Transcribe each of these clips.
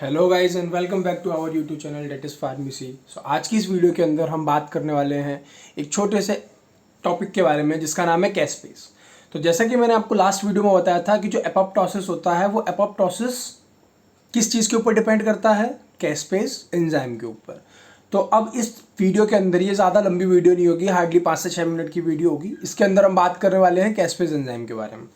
Hello guys and welcome back to our YouTube channel that is pharmacy. आज की इस video के अंदर हम बात करने वाले हैं एक छोटे से टॉपिक के बारे में जिसका नाम है कैस्पेस। तो जैसा कि मैंने आपको लास्ट वीडियो में बताया था कि जो एपोप्टोसिस होता है वो एपोप्टोसिस किस चीज़ के ऊपर डिपेंड करता है, कैस्पेस एंजाइम के ऊपर। तो अब इस वीडियो के अंदर ये ज़्यादा लंबी वीडियो नहीं होगी, हार्डली 5 से 6 मिनट की वीडियो होगी। इसके अंदर हम बात करने वाले हैं कैस्पेस एंजाइम के बारे में।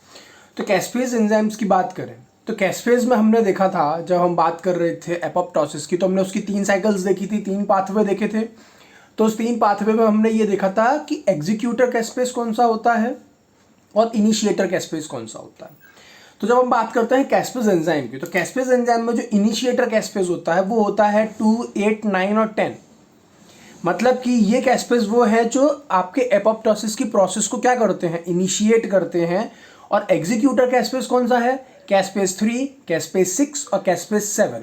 तो कैस्पेस एंजाइम्स की बात करें तो कैस्पेस में हमने देखा था, जब हम बात कर रहे थे एपोप्टोसिस की, तो हमने उसकी 3 साइकिल्स देखी थी, 3 पाथवे देखे थे। तो उस 3 पाथवे में हमने ये देखा था कि एग्जीक्यूटर कैस्पेस कौन सा होता है और इनिशिएटर कैस्पेस कौन सा होता है। तो जब हम बात करते हैं कैस्पेस एंजाइम की, तो कैस्पेस एंजाइम में जो इनिशिएटर कैस्पेस होता है वो होता है 2, 8, 9 और 10। मतलब कि ये कैस्पेस वो है जो आपके एपोप्टोसिस की प्रोसेस को क्या करते हैं, इनिशिएट करते हैं। और एग्जीक्यूटर कैस्पेस कौन सा है, कैस्पेस 3, कैस्पेस 6 और कैस्पेस 7।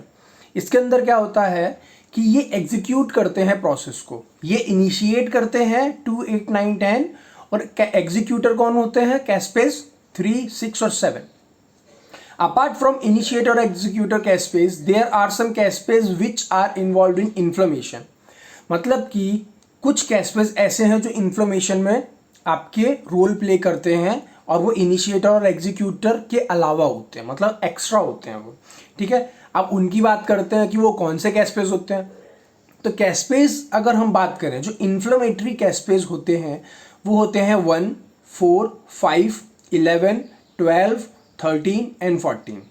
इसके अंदर क्या होता है कि ये एग्जीक्यूट करते हैं प्रोसेस को, ये इनिशिएट करते हैं 2, 8, 9, 10। और एग्जीक्यूटर कौन होते हैं, कैस्पेस 3, 6 और 7। Apart from initiator or executor caspase, there are some caspase which are involved in inflammation। मतलब कि कुछ कैस्पेस ऐसे हैं जो इन्फ्लेमेशन में आपके रोल प्ले करते हैं और वो इनिशिएटर और एग्जीक्यूटर के अलावा होते हैं, मतलब एक्स्ट्रा होते हैं वो। ठीक है, अब उनकी बात करते हैं कि वो कौन से कैस्पेस होते हैं। तो कैस्पेस अगर हम बात करें, जो इन्फ्लेमेटरी कैस्पेस होते हैं वो होते हैं 1, 4, 5, 11, 12, 13 एंड 14।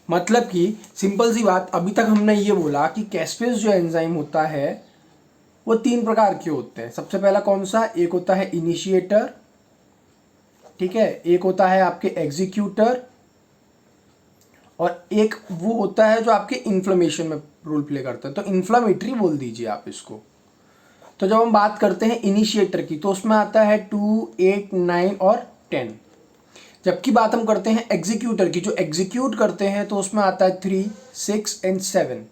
मतलब कि सिंपल सी बात, अभी तक हमने ये बोला कि कैस्पेस जो एंजाइम होता है वो 3 प्रकार के होते हैं। सबसे पहला कौन सा, एक होता है इनिशिएटर, ठीक है, एक होता है आपके एग्जीक्यूटर और एक वो होता है जो आपके इन्फ्लेमेशन में रोल प्ले करता है। तो इन्फ्लामेटरी बोल दीजिए आप इसको। तो जब हम बात करते हैं इनिशिएटर की तो उसमें आता है 2, 8, 9 और 10। जबकि बात हम करते हैं एग्जीक्यूटर की, जो एग्जीक्यूट करते हैं, तो उसमें आता है 3, 6 एंड 7।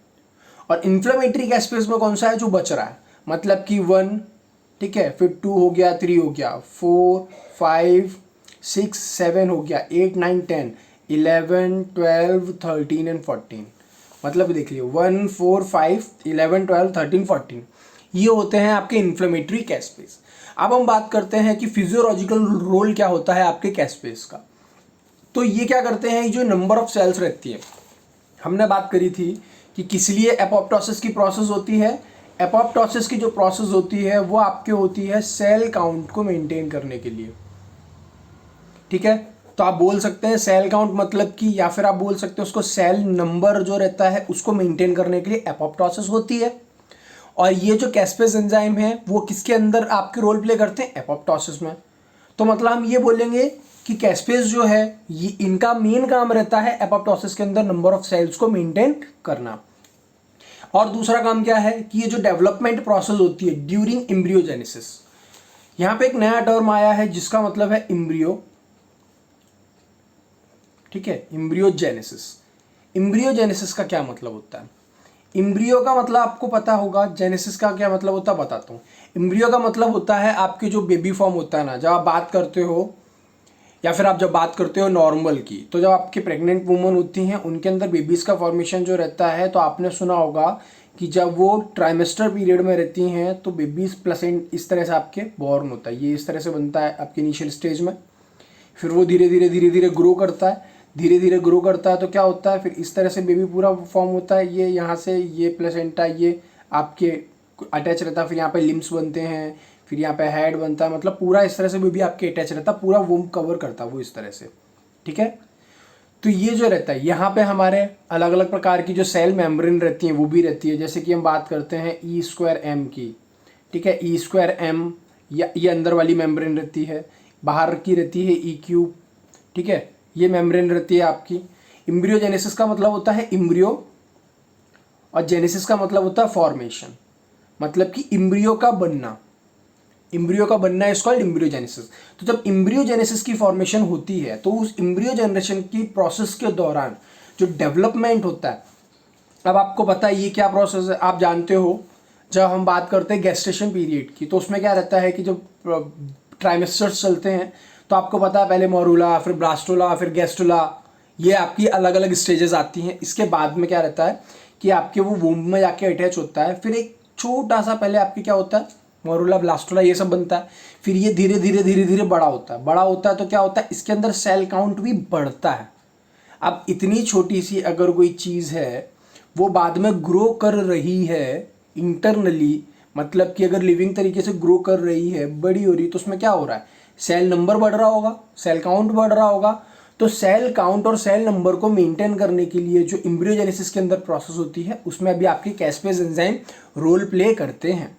और इन्फ्लेमेटरी कैस्पेस में कौन सा है जो बच रहा है, मतलब कि 1, ठीक है, फिर 2 हो गया, 3 हो गया, 4, 5, 6, 7 हो गया, 8, 9, 10, 11, 12, 13 एंड 14। मतलब देख लियो 1, 4, 5, 11, 12, 13, 14 ये होते हैं आपके इन्फ्लेमेटरी कैस्पेस। अब हम बात करते हैं कि फिजियोलॉजिकल रोल क्या होता है आपके कैस्पेस का। तो ये क्या करते हैं, जो नंबर ऑफ सेल्स रहती है, हमने बात करी थी कि किस लिए एपोप्टोसिस की प्रोसेस होती है। एपोप्टोसिस की जो प्रोसेस होती है वो आपके होती है सेल काउंट को मेंटेन करने के लिए। ठीक है, तो आप बोल सकते हैं सेल काउंट मतलब कि, या फिर आप बोल सकते हैं उसको सेल नंबर जो रहता है उसको मेंटेन करने के लिए एपोप्टोसिस होती है। और ये जो कैस्पेस एंजाइम है वो किसके अंदर आपके रोल प्ले करते हैं, एपोप्टोसिस में। तो मतलब हम ये बोलेंगे कि कैस्पेस जो है ये इनका मेन काम रहता है एपोप्टोसिस के अंदर नंबर ऑफ सेल्स को मेंटेन करना। और दूसरा काम क्या है कि ये जो डेवलपमेंट प्रोसेस होती है ड्यूरिंग एम्ब्रियोजेनेसिस, यहाँ पे एक नया टर्म आया है जिसका मतलब है एम्ब्रियो। ठीक है, एम्ब्रियोजेनेसिस। एम्ब्रियोजेनेसिस का क्या मतलब होता है, एम्ब्रियो का मतलब आपको पता होगा, जेनेसिस का क्या मतलब होता है बताता हूँ। एम्ब्रियो का मतलब होता है आपके जो बेबी फॉर्म होता है ना, जब आप बात करते हो या फिर आप जब बात करते हो नॉर्मल की, तो जब आपके प्रेग्नेंट वुमन होती हैं उनके अंदर बेबीज़ का फॉर्मेशन जो रहता है, तो आपने सुना होगा कि जब वो ट्राइमेस्टर पीरियड में रहती हैं तो बेबीज़ प्लेसेंट इस तरह से आपके बॉर्न होता है, ये इस तरह से बनता है आपके इनिशियल स्टेज में। फिर वो धीरे धीरे ग्रो करता है, धीरे धीरे ग्रो करता है, तो क्या होता है, फिर इस तरह से बेबी पूरा फॉर्म होता है। ये यहाँ से ये प्लेसेंटा ये आपके अटैच रहता है, फिर यहाँ पे लिम्स बनते हैं, फिर यहाँ पे हेड बनता है, मतलब पूरा इस तरह से बेबी आपके अटैच रहता है, पूरा वूम कवर करता है वो इस तरह से। ठीक है, तो ये जो रहता है यहाँ पे हमारे अलग अलग प्रकार की जो सेल मेम्ब्रेन रहती हैं वो भी रहती है। जैसे कि हम बात करते हैं E²M की, ठीक है, E²M या ये अंदर वाली मेम्ब्रेन रहती है, बाहर की रहती है E3। ठीक है, ये मेम्ब्रेन रहती है आपकी। एम्ब्रियोजेनेसिस का मतलब होता है एम्ब्रियो और जेनेसिस का मतलब होता है फॉर्मेशन, मतलब कि एम्ब्रियो का बनना, एम्ब्रियो का बनना इज कॉल्ड एम्ब्रियोजेनेसिस। तो जब एम्ब्रियोजेनेसिस की फॉर्मेशन होती है तो उस एम्ब्रियो जनरेशन की प्रोसेस के दौरान जो डेवलपमेंट होता है, अब आपको पता है ये क्या प्रोसेस है, आप जानते हो जब हम बात करते हैं गेस्टेशन पीरियड की, तो उसमें क्या रहता है कि जब ट्राइमेस्टर्स चलते हैं तो आपको पता है पहले मोरूला, फिर ब्लास्टोला, फिर गेस्टुला, ये आपकी अलग अलग स्टेजेस आती हैं। इसके बाद में क्या रहता है कि आपके वो वूम्ब में जाके अटैच होता है, फिर एक छोटा सा पहले आपके क्या होता है, मोरुला ब्लास्टुला ये सब बनता है, फिर ये धीरे धीरे धीरे धीरे बड़ा होता है। बड़ा होता है तो क्या होता है, इसके अंदर सेल काउंट भी बढ़ता है। अब इतनी छोटी सी अगर कोई चीज़ है वो बाद में ग्रो कर रही है इंटरनली, मतलब कि अगर लिविंग तरीके से ग्रो कर रही है, बड़ी हो रही है, तो उसमें क्या हो रहा है, सेल नंबर बढ़ रहा होगा, सेल काउंट बढ़ रहा होगा। तो सेल काउंट और सेल नंबर को मेंटेन करने के लिए जो एम्ब्रियोजेनेसिस के अंदर प्रोसेस होती है उसमें अभी आपके कैस्पेज एंजाइम रोल प्ले करते हैं।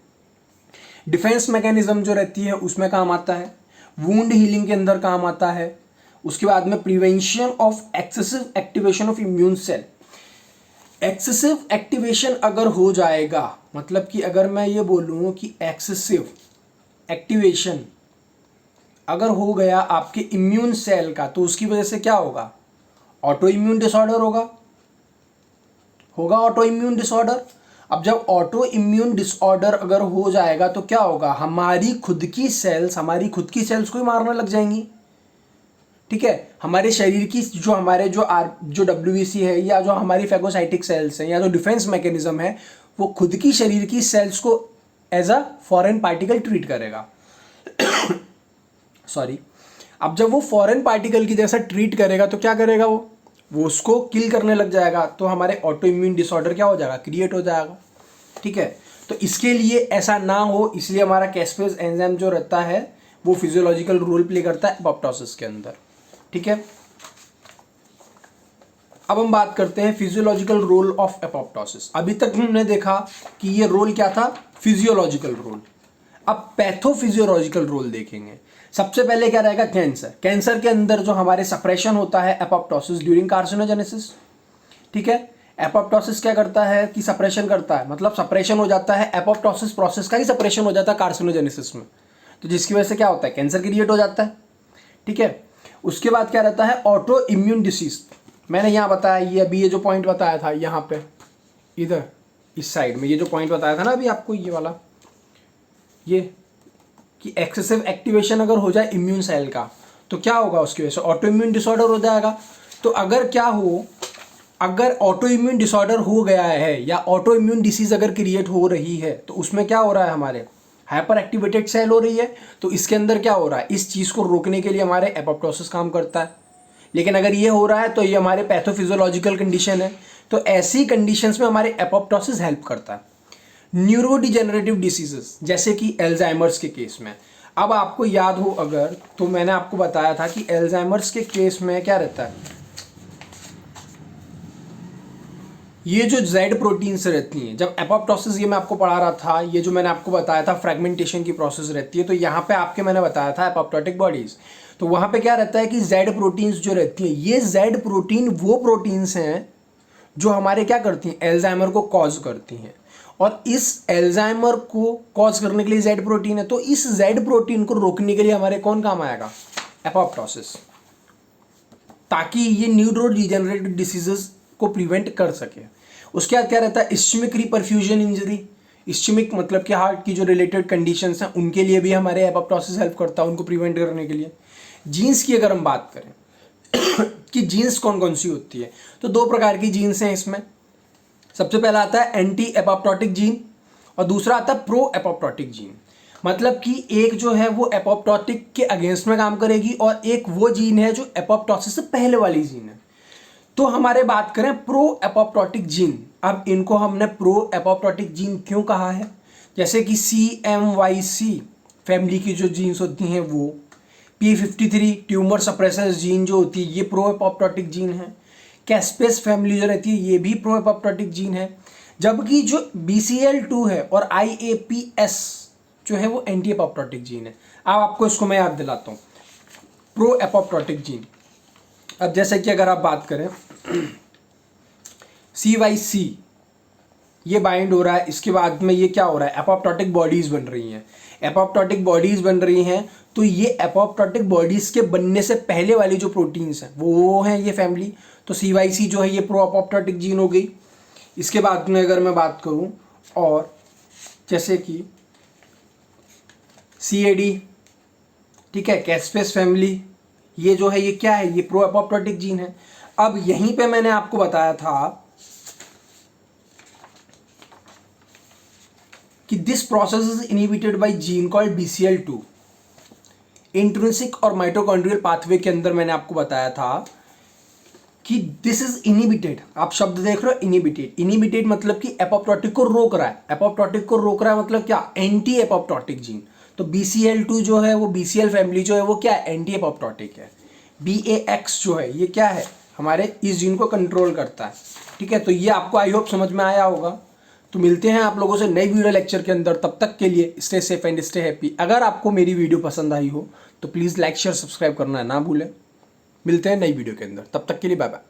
डिफेंस मैकेनिज्म जो रहती है उसमें काम आता है, वुंड हीलिंग के अंदर काम आता है। उसके बाद में prevention of excessive activation of immune cell. Excessive activation अगर हो जाएगा, मतलब कि अगर मैं ये बोलूँ कि एक्सेसिव एक्टिवेशन अगर हो गया आपके इम्यून सेल का, तो उसकी वजह से क्या होगा, ऑटो इम्यून डिसऑर्डर होगा ऑटो इम्यून डिसऑर्डर। अब जब ऑटो इम्यून डिसऑर्डर अगर हो जाएगा तो क्या होगा, हमारी खुद की सेल्स को ही मारने लग जाएंगी। ठीक है, हमारे शरीर की जो हमारे जो WBC है, या जो हमारी फैगोसाइटिक सेल्स हैं, या जो डिफेंस मैकेनिज्म है, वो खुद की शरीर की सेल्स को as a foreign particle treat करेगा। सॉरी, अब जब वो फॉरेन पार्टिकल की जैसा ट्रीट करेगा तो क्या करेगा, वो उसको किल करने लग जाएगा। तो हमारे ऑटो इम्यून डिसऑर्डर क्या हो जाएगा, क्रिएट हो जाएगा। ठीक है, तो इसके लिए ऐसा ना हो, इसलिए हमारा कैस्पेज एंजाइम जो रहता है वो फिजियोलॉजिकल रोल प्ले करता है एपोप्टोसिस के अंदर। ठीक है, अब हम बात करते हैं फिजियोलॉजिकल रोल ऑफ एपोप्टोसिस। अभी तक हमने देखा कि ये रोल क्या था, फिजियोलॉजिकल रोल। अब पैथोफिजियोलॉजिकल रोल देखेंगे। सबसे पहले क्या रहेगा, कैंसर के अंदर जो हमारे सप्रेशन होता है एपोप्टोसिस ड्यूरिंग कार्सिनोजेनेसिस। ठीक है, एपोप्टोसिस क्या करता है कि सप्रेशन करता है, मतलब सप्रेशन हो जाता है, एपोप्टोसिस प्रोसेस का ही सप्रेशन हो जाता है कार्सिनोजेनेसिस में, तो जिसकी वजह से क्या होता है, कैंसर क्रिएट हो जाता है। ठीक है, उसके बाद क्या रहता है, ऑटो इम्यून डिसीज। मैंने यहाँ बताया, ये अभी ये जो पॉइंट बताया था यहाँ पे, इधर इस साइड में ये जो पॉइंट बताया था ना अभी आपको, ये वाला, ये कि एक्सेसिव एक्टिवेशन अगर हो जाए इम्यून सेल का तो क्या होगा, उसकी वजह से ऑटो इम्यून डिसऑर्डर हो जाएगा। तो अगर ऑटो इम्यून डिसऑर्डर हो गया है या ऑटो इम्यून डिसीज अगर क्रिएट हो रही है, तो उसमें क्या हो रहा है, हमारे हाइपर एक्टिवेटेड सेल हो रही है। तो इसके अंदर क्या हो रहा है, इस चीज़ को रोकने के लिए हमारे एपोप्टोसिस काम करता है। लेकिन अगर ये हो रहा है तो ये हमारे पैथोफिजियोलॉजिकल कंडीशन है, तो ऐसी कंडीशंस में हमारे एपोप्टोसिस हेल्प करता है। न्यूरोडिजेनरेटिव डिसीजेस जैसे कि एल्जाइमर्स के केस में, अब आपको याद हो अगर, तो मैंने आपको बताया था कि एल्जाइमर्स के केस में क्या रहता है, ये जो जेड प्रोटीन्स रहती हैं, जब एपोप्टोसिस ये मैं आपको पढ़ा रहा था, ये जो मैंने आपको बताया था फ्रेगमेंटेशन की प्रोसेस रहती है, तो यहाँ पे आपके मैंने बताया था एपोप्टोटिक बॉडीज, तो वहाँ पे क्या रहता है कि जेड प्रोटीन्स जो रहती हैं, ये जेड प्रोटीन वो प्रोटीन्स हैं जो हमारे क्या करती हैं, एल्जाइमर को कॉज करती हैं। और इस एल्जाइमर को कॉज करने के लिए जेड प्रोटीन है, तो इस जेड प्रोटीन को रोकने के लिए हमारे कौन काम आएगा, एपोप्टोसिस, ताकि ये न्यूरोडिजेनरेटिव डिसीजेस को प्रिवेंट कर सके। उसके बाद क्या रहता है, इस्चमिक रिपरफ्यूजन इंजरी। इस्चमिक मतलब कि हार्ट की जो रिलेटेड कंडीशंस हैं उनके लिए भी हमारे एपोप्टोसिस हेल्प करता है, उनको प्रिवेंट करने के लिए। जीन्स की अगर हम बात करें कि जीन्स कौन कौन सी होती है, तो दो प्रकार की जीन्स हैं इसमें। सबसे पहला आता है एंटी एपोप्टोटिक जीन और दूसरा आता है प्रो एपोप्टोटिक जीन। मतलब कि एक जो है वो एपोप्टोटिक के अगेंस्ट में काम करेगी और एक वो जीन है जो एपोप्टोसिस से पहले वाली जीन है। तो हमारे बात करें प्रो एपोप्टोटिक जीन, अब इनको हमने प्रो एपोप्टोटिक जीन क्यों कहा है, जैसे कि CMYC फैमिली की जो जीन्स होती हैं वो, P53 ट्यूमर सप्रेसर्स जीन जो होती है ये प्रो एपोप्टोटिक जीन है, कैस्पेस फैमिली जो रहती है ये भी प्रो एपोप्टोटिक जीन है, जबकि जो BCL2 है और IAPS जो है वो एंटी एपोप्टोटिक जीन है। अब आपको इसको मैं याद दिलाता हूँ, प्रो एपोप्टोटिक जीन। अब जैसे कि अगर आप बात करें CYC ये बाइंड हो रहा है, इसके बाद में ये क्या हो रहा है, एपोप्टोटिक बॉडीज बन रही हैं। एपोप्टोटिक बॉडीज बन रही हैं तो ये एपोप्टोटिक बॉडीज के बनने से पहले वाली जो प्रोटीन्स हैं वो हैं ये फैमिली, तो CYC जो है ये प्रो एपोप्टोटिक जीन हो गई। इसके बाद में अगर मैं बात करूं और जैसे कि CAD, ठीक है, कैस्पेस फैमिली, ये जो है ये क्या है, ये प्रो एपोप्टोटिक जीन है। अब यहीं पे मैंने आपको बताया था कि this process is inhibited by gene called BCL2। Intrinsic और माइटोकॉन्ड्रियल पाथवे के अंदर मैंने आपको बताया था कि दिस इज इनिबिटेड। आप शब्द देख रहे हो, इनिबिटेड। इनिबिटेड मतलब कि एपोप्टोटिक को रोक रहा है। एपोप्टोटिक को रोक रहा है मतलब क्या? Anti apoptotic gene. तो BCL2 जो है वो BCL फैमिली जो है वो क्या है? एंटी एपोप्टोटिक है। BAX जो है ये क्या है? हमारे इस जीन को कंट्रोल करता है। ठीक है, तो ये आपको आई होप समझ में आया होगा। तो मिलते हैं आप लोगों से नई वीडियो लेक्चर के अंदर। तब तक के लिए stay safe and stay happy. अगर आपको मेरी वीडियो पसंद आई हो तो प्लीज़ लाइक शेयर सब्सक्राइब करना ना भूलें। मिलते हैं नई वीडियो के अंदर, तब तक के लिए बाय बाय।